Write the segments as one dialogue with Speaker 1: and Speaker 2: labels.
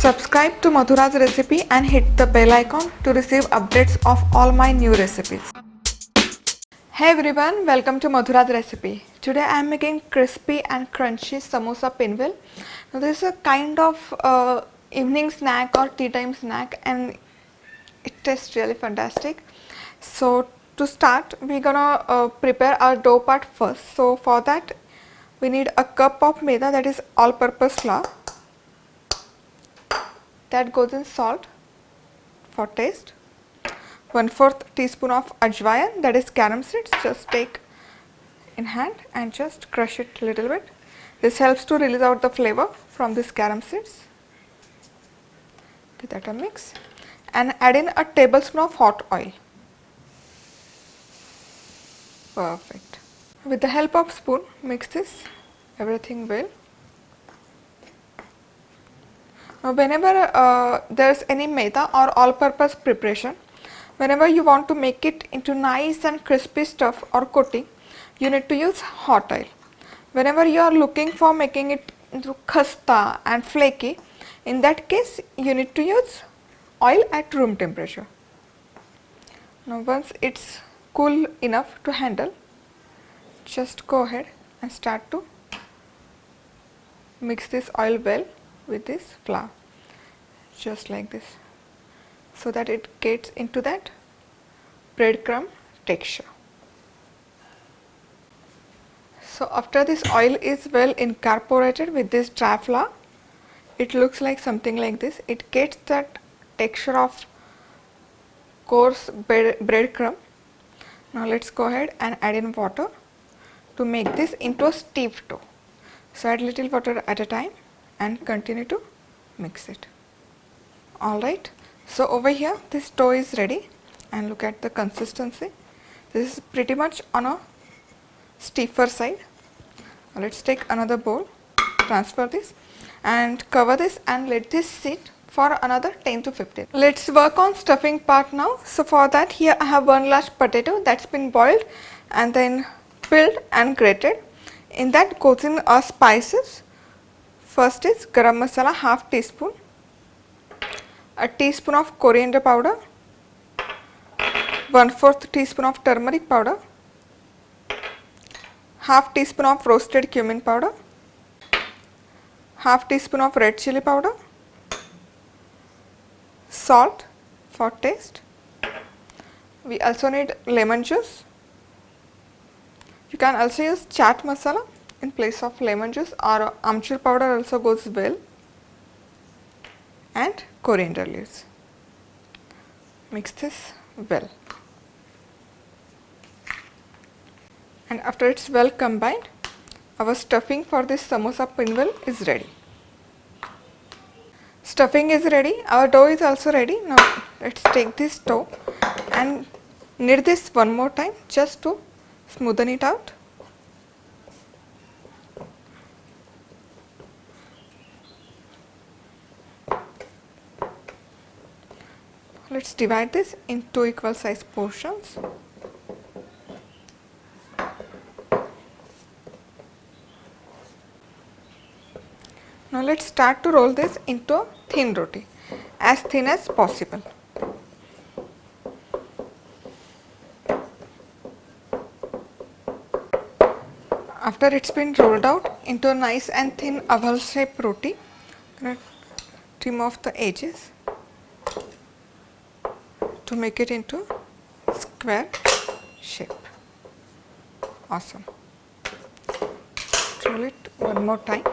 Speaker 1: Subscribe to Madhura's recipe and hit the bell icon to receive updates of all my new recipes. Hey everyone, welcome to Madhura's recipe. Today I am making crispy and crunchy samosa pinwheel. Now this is a kind of evening snack or tea time snack and it tastes really fantastic. So to start, we're gonna prepare our dough part first. So for that we need a cup of maida, that is all purpose flour. That goes in salt for taste. 1/4 teaspoon of ajwain, that is carom seeds. Just take in hand and just crush it a little bit. This helps to release out the flavor from these carom seeds. Give that a mix and add in a tablespoon of hot oil. Perfect. With the help of spoon, mix this everything well. Now whenever there is any maida or all-purpose preparation, whenever you want to make it into nice and crispy stuff or coating, you need to use hot oil. Whenever you are looking for making it into khasta and flaky, in that case you need to use oil at room temperature. Now once it's cool enough to handle, just go ahead and start to mix this oil well with this flour, just like this, so that it gets into that breadcrumb texture. So after this oil is well incorporated with this dry flour, it looks like something like this. It gets that texture of coarse breadcrumb. Now let's go ahead and add in water to make this into a stiff dough. So add little water at a time and continue to mix it. Alright, so over here this dough is ready and look at the consistency. This is pretty much on a stiffer side. Now let's take another bowl, transfer this and cover this and let this sit for another 10 to 15. Let's work on stuffing part now. So for that, here I have one large potato that's been boiled and then peeled and grated. In that goes in our spices. First is garam masala, half teaspoon, a teaspoon of coriander powder, 1/4 teaspoon of turmeric powder, half teaspoon of roasted cumin powder, half teaspoon of red chili powder, salt for taste. We also need lemon juice. You can also use chaat masala in place of lemon juice, or amchur powder also goes well, and coriander leaves. Mix this well. And after it's well combined, our stuffing for this samosa pinwheel is ready. Stuffing is ready, our dough is also ready. Now let's take this dough and knead this one more time just to smoothen it out. Let's divide this in 2 equal size portions. Now let's start to roll this into a thin roti, as thin as possible. After it's been rolled out into a nice and thin oval shape roti, I'm going to trim off the edges to make it into square shape. Awesome. Roll it one more time.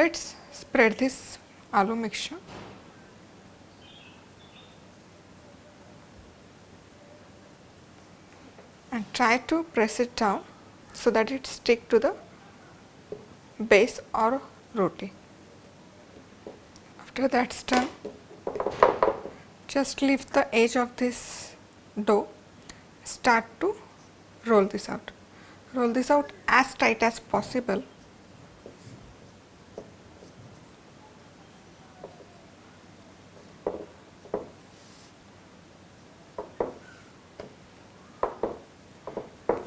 Speaker 1: Let's spread this aloo mixture and try to press it down so that it stick to the base or roti. After that's done, just lift the edge of this dough, start to roll this out. Roll this out as tight as possible.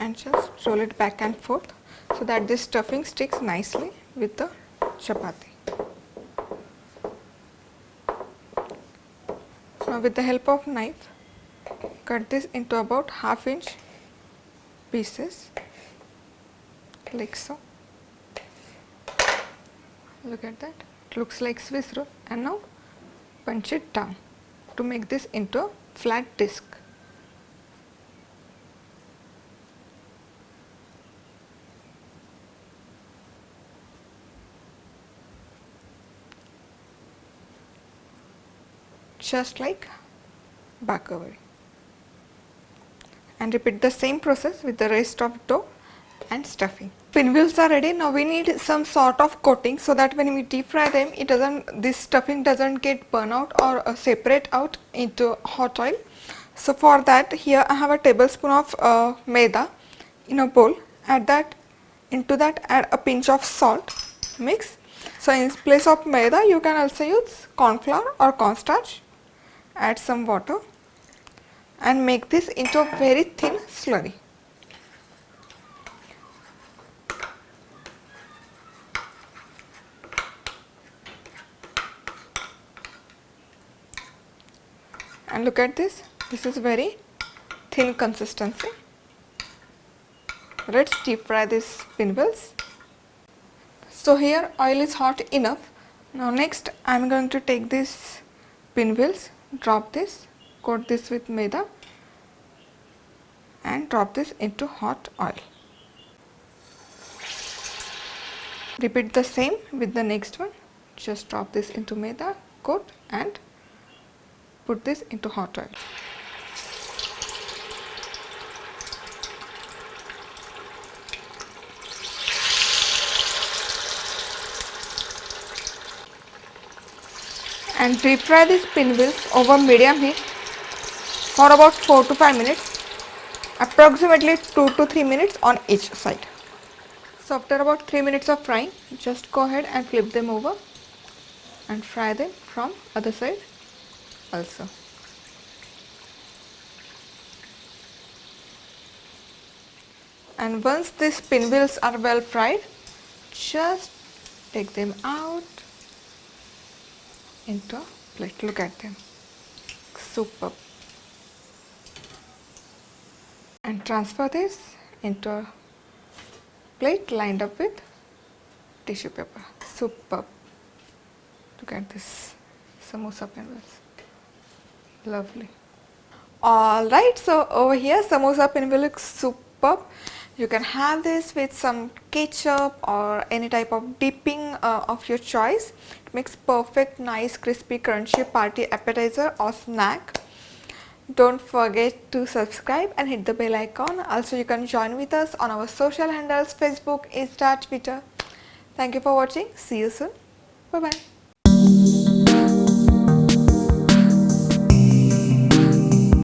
Speaker 1: and just roll it back and forth so that this stuffing sticks nicely with the chapati. Now with the help of knife, cut this into about 1/2 inch pieces like so. Look at that, it looks like Swiss roll. And now punch it down to make this into a flat disc. Just like bakery. And repeat the same process with the rest of dough and stuffing. Pinwheels are ready. Now we need some sort of coating so that when we deep fry them, this stuffing doesn't get burn out or separate out into hot oil. So for that, here I have a tablespoon of maida in a bowl. Into that add a pinch of salt, mix. So in place of maida, you can also use corn flour or cornstarch. Add some water and make this into a very thin slurry. And look at this is very thin consistency. Let's deep fry these pinwheels. So here oil is hot enough. Now next I am going to take these pinwheels, drop this, coat this with maida and drop this into hot oil. Repeat the same with the next one. Just drop this into maida, coat and put this into hot oil. And deep fry these pinwheels over medium heat for about 4 to 5 minutes, approximately 2 to 3 minutes on each side. So after about 3 minutes of frying, just go ahead and flip them over and fry them from other side also. And once these pinwheels are well fried, just take them out into a plate. Look at them, superb. And transfer this into a plate lined up with tissue paper. Superb. Look at this samosa pinwheels. Lovely. Alright, so over here samosa pinwheel looks superb. You can have this with some ketchup or any type of dipping of your choice. It makes perfect, nice, crispy, crunchy party appetizer or snack. Don't forget to subscribe and hit the bell icon. Also, you can join with us on our social handles, Facebook, Insta, Twitter. Thank you for watching. See you soon. Bye-bye.